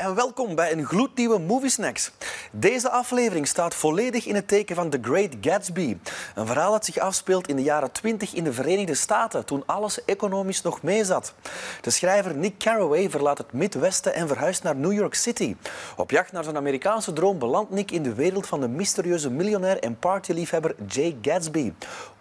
en welkom bij een gloednieuwe Moviesnackx. Deze aflevering staat volledig in het teken van The Great Gatsby. Een verhaal dat zich afspeelt in de jaren 20 in de Verenigde Staten, toen alles economisch nog meezat. De schrijver Nick Carraway verlaat het Midwesten en verhuist naar New York City. Op jacht naar zijn Amerikaanse droom belandt Nick in de wereld van de mysterieuze miljonair en partyliefhebber J. Gatsby.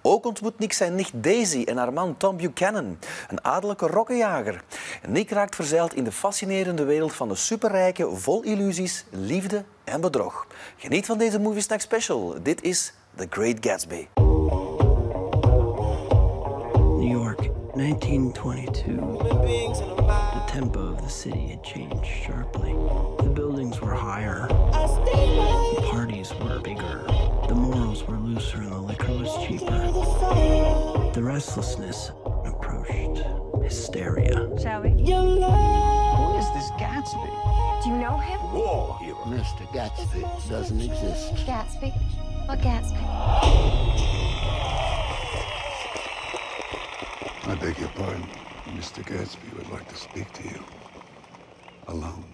Ook ontmoet Nick zijn nicht Daisy en haar man Tom Buchanan, een adellijke rokkenjager. Nick raakt verzeild in de fascinerende wereld van de superrijke, vol illusies, liefde en bedrog. Geniet van deze Moviesnackx special. Dit is The Great Gatsby. New York, 1922. The tempo of the city had changed sharply. The buildings were higher. The parties were bigger. The morals were looser and the liquor was cheaper. The restlessness approached hysteria. Shall we? Who is this Gatsby? Do you know him? War hero. Mr. Gatsby doesn't exist. Gatsby? What Gatsby? I beg your pardon. Mr. Gatsby would like to speak to you. Alone.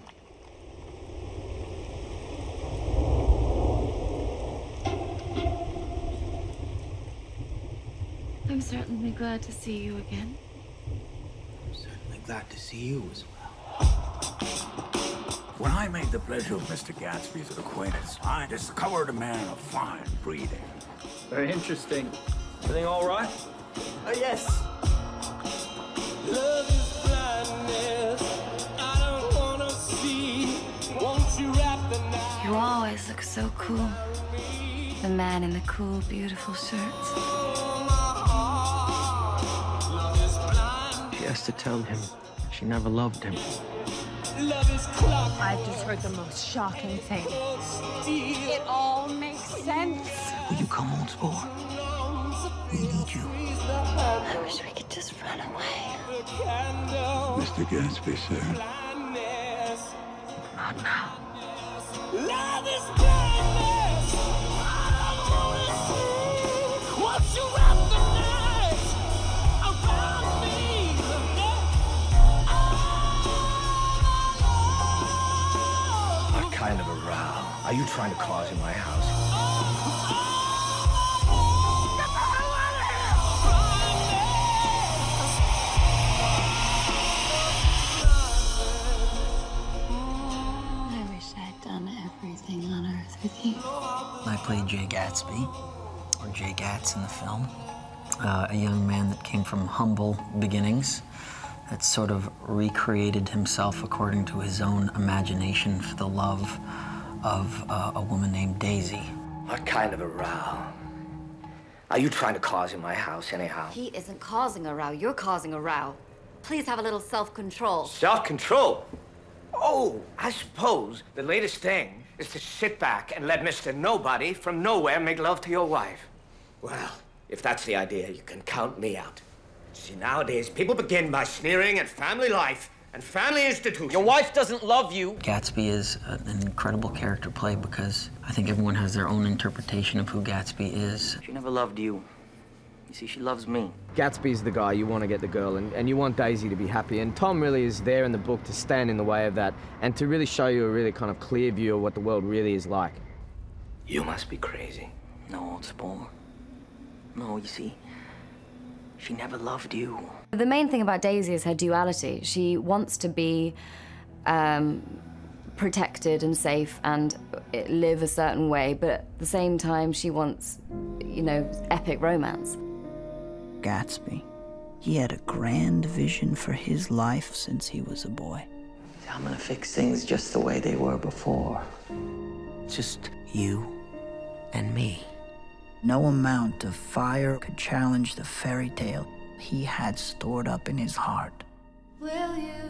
I'm certainly glad to see you again. I'm certainly glad to see you as well. When I made the pleasure of Mr. Gatsby's acquaintance, I discovered a man of fine breeding. Very interesting. Everything all right? Oh, yes. Love is blindness. I don't wanna see. Won't you wrap the night? You always look so cool. The man in the cool, beautiful shirts. She has to tell him she never loved him. Love is clock. I've just heard the most shocking thing. It all makes sense. Will you come on, Spore? We need you. I wish we could just run away. Mr. Gatsby, sir. Not now. Love is blindness. I don't wanna see. Won't you wrap the night around me? What kind of a row are you trying to cause in my house? I wish I'd done everything on earth with you. I played J. Gatsby, or J. Gats in the film, a young man that came from humble beginnings, that sort of recreated himself according to his own imagination for the love of a woman named Daisy. What kind of a row are you trying to cause in my house, anyhow? He isn't causing a row. You're causing a row. Please have a little self-control. Self-control? Oh, I suppose the latest thing is to sit back and let Mr. Nobody from nowhere make love to your wife. Well, if that's the idea, you can count me out. See, nowadays, people begin by sneering at family life and family institutions. Your wife doesn't love you. Gatsby is an incredible character play because I think everyone has their own interpretation of who Gatsby is. She never loved you. You see, she loves me. Gatsby's the guy. You want to get the girl, and you want Daisy to be happy. And Tom really is there in the book to stand in the way of that and to really show you a really kind of clear view of what the world really is like. You must be crazy. No, it's Spore. No, you see, she never loved you. The main thing about Daisy is her duality. She wants to be protected and safe and live a certain way, but at the same time, she wants, you know, epic romance. Gatsby, he had a grand vision for his life since he was a boy. I'm gonna fix things just the way they were before. Just you and me. No amount of fire could challenge the fairy tale he had stored up in his heart.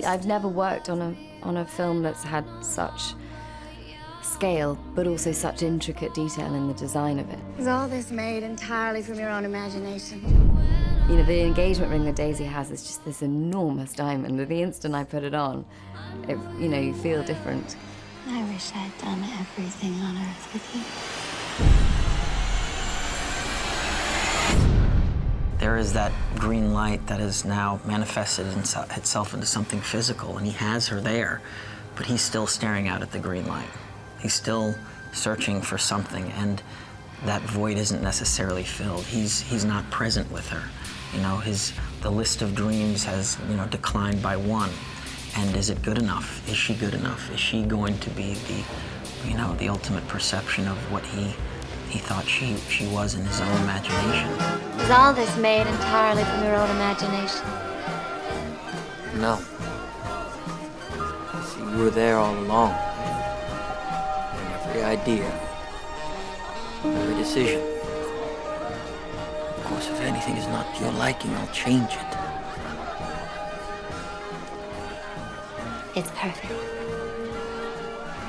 I've never worked on a film that's had such scale, but also such intricate detail in the design of it. Is all this made entirely from your own imagination? You know, the engagement ring that Daisy has is just this enormous diamond. The instant I put it on, you know, you feel different. I wish I'd done everything on earth with you. There is that green light that has now manifested itself into something physical, and he has her there. but he's still staring out at the green light. He's still searching for something, and that void isn't necessarily filled. He's not present with her. You know, the list of dreams has, you know, declined by one. And is it good enough? Is she good enough? Is she going to be the, you know, the ultimate perception of what he thought she was in his own imagination? Was all this made entirely from your own imagination? No. See, you were there all along. In every idea, every decision. Of course, if anything is not to your liking, I'll change it. It's perfect.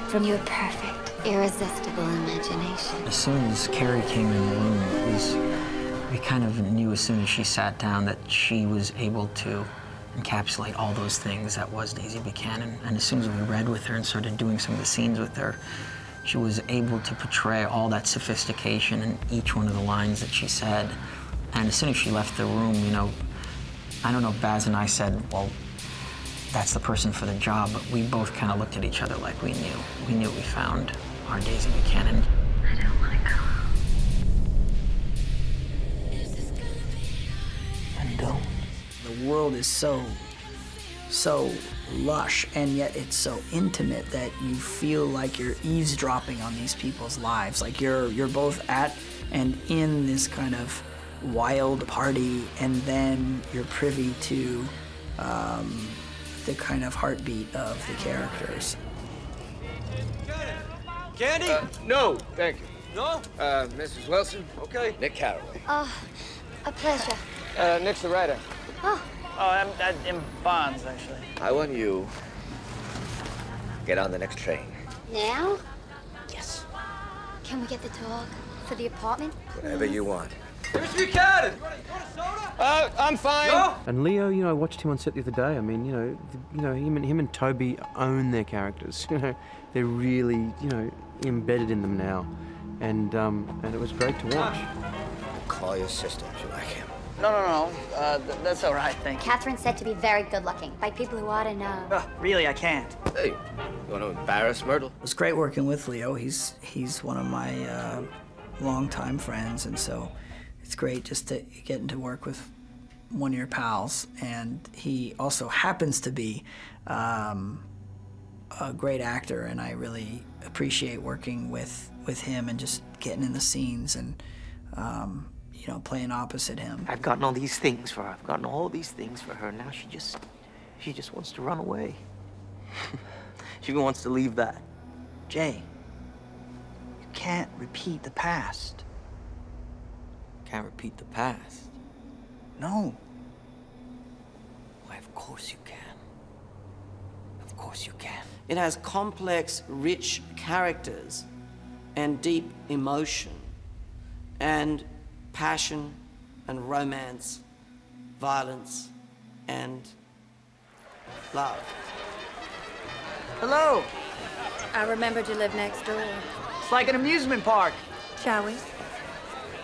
From your perfect, irresistible imagination. As soon as Carrie came in the room, we kind of knew as soon as she sat down that she was able to encapsulate all those things that was Daisy Buchanan. And as soon as we read with her and started doing some of the scenes with her, she was able to portray all that sophistication in each one of the lines that she said. And as soon as she left the room, you know, I don't know if Baz and I said, well, that's the person for the job, but we both kind of looked at each other like we knew. We knew we found our Daisy Buchanan. I don't want to go. And don't. The world is so lush, and yet it's so intimate that you feel like you're eavesdropping on these people's lives. Like you're both at and in this kind of wild party, and then you're privy to the kind of heartbeat of the characters. Candy? No, thank you. No? Mrs. Wilson? Okay. Nick Carraway. Oh, a pleasure. Nick's the writer. Oh. Oh, I'm in Bonds, actually. I want you get on the next train. Now? Yes. Can we get the dog for the apartment? Whatever you want. Mr. Buchanan! I'm fine. No? And Leo, you know, I watched him on set the other day. I mean, you know, him and Toby own their characters. You know, they're really, you know, embedded in them now, and it was great to watch. Call your sister if you like him. No. That's all right, thank you. Catherine's said to be very good-looking by people who ought to know. Really, I can't. Hey, you want to embarrass Myrtle? It was great working with Leo. He's one of my longtime friends, and so it's great just to get to work with one of your pals. And he also happens to be a great actor, and I really appreciate working with him and just getting in the scenes and you know, playing opposite him. I've gotten all these things for her. I've gotten all these things for her. Now she just wants to run away. She even wants to leave that. Jay, you can't repeat the past. Can't repeat the past. No. Why, of course you can. Of course you can. It has complex, rich characters and deep emotion and passion and romance, violence and love. Hello. I remembered you lived next door. It's like an amusement park. Shall we?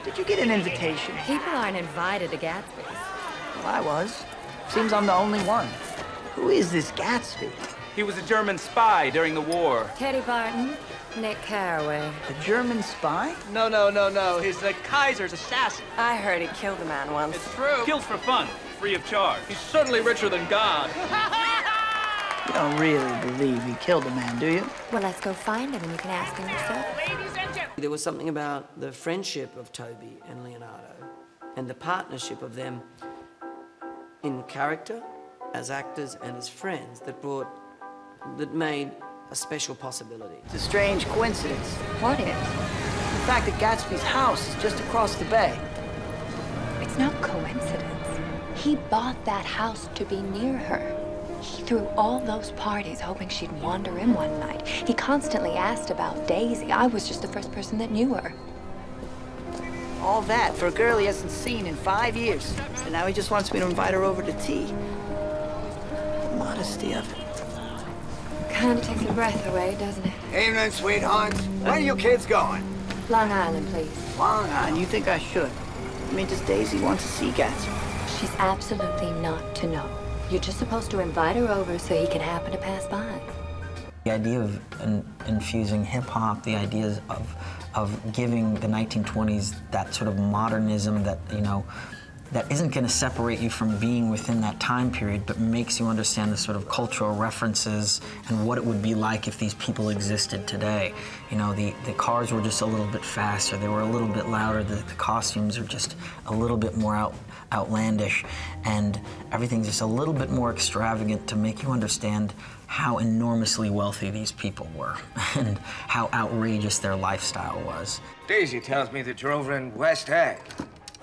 Did you get an invitation? People aren't invited to Gatsby's. Well, I was. Seems I'm the only one. Who is this Gatsby? He was a German spy during the war. Teddy Barton, Nick Carraway. A German spy? No. He's the Kaiser's assassin. I heard he killed a man once. It's true. Killed for fun, free of charge. He's certainly richer than God. You don't really believe he killed a man, do you? Well, let's go find him and you can ask him yourself. There was something about the friendship of Toby and Leonardo and the partnership of them in character, as actors and as friends that made a special possibility. It's a strange coincidence. What is? The fact that Gatsby's house is just across the bay. It's no coincidence. He bought that house to be near her. He threw all those parties hoping she'd wander in one night. He constantly asked about Daisy. I was just the first person that knew her. All that for a girl he hasn't seen in 5 years. And now he just wants me to invite her over to tea. The modesty of it. Kind of takes your breath away, doesn't it? Evening, sweethearts. Where are you kids going? Long Island, please. Long Island? You think I should? I mean, does Daisy want to see Gatsby? She's absolutely not to know. You're just supposed to invite her over so he can happen to pass by. The idea of infusing hip-hop, the ideas of giving the 1920s that sort of modernism that, you know, that isn't going to separate you from being within that time period, but makes you understand the sort of cultural references and what it would be like if these people existed today. You know, the cars were just a little bit faster, they were a little bit louder, the costumes are just a little bit more outlandish, and everything's just a little bit more extravagant to make you understand how enormously wealthy these people were and how outrageous their lifestyle was. Daisy tells me that you're over in West Ag.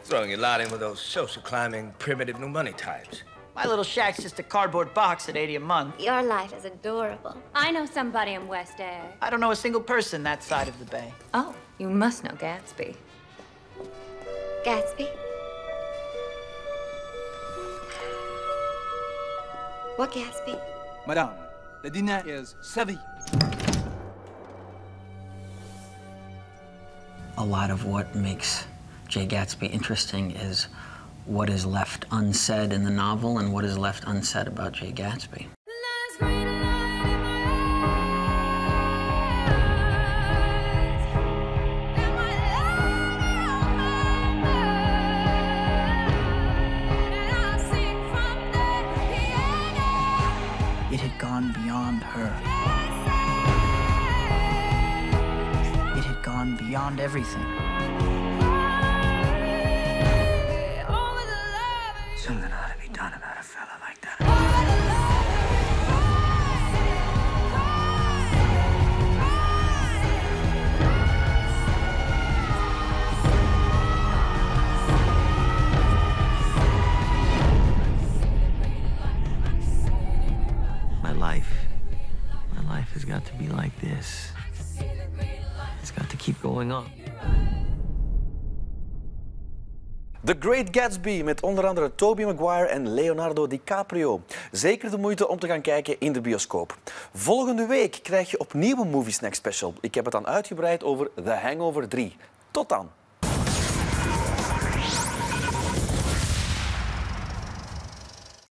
Throwing your lot in with those social climbing, primitive new money types. My little shack's just a cardboard box at $80 a month. Your life is adorable. I know somebody in West Ag. I don't know a single person that side of the bay. Oh, you must know Gatsby. Gatsby? What Gatsby? Madame, the dinner is servi. A lot of what makes J. Gatsby interesting is what is left unsaid in the novel and what is left unsaid about J. Gatsby. It had gone beyond her. It had gone beyond everything. Something ought to be done about a fella like that. My life has got to be like this. It's got to keep going on. The Great Gatsby met onder andere Tobey Maguire en Leonardo DiCaprio. Zeker de moeite om te gaan kijken in de bioscoop. Volgende week krijg je opnieuw een Moviesnackx special. Ik heb het dan uitgebreid over The Hangover 3. Tot dan!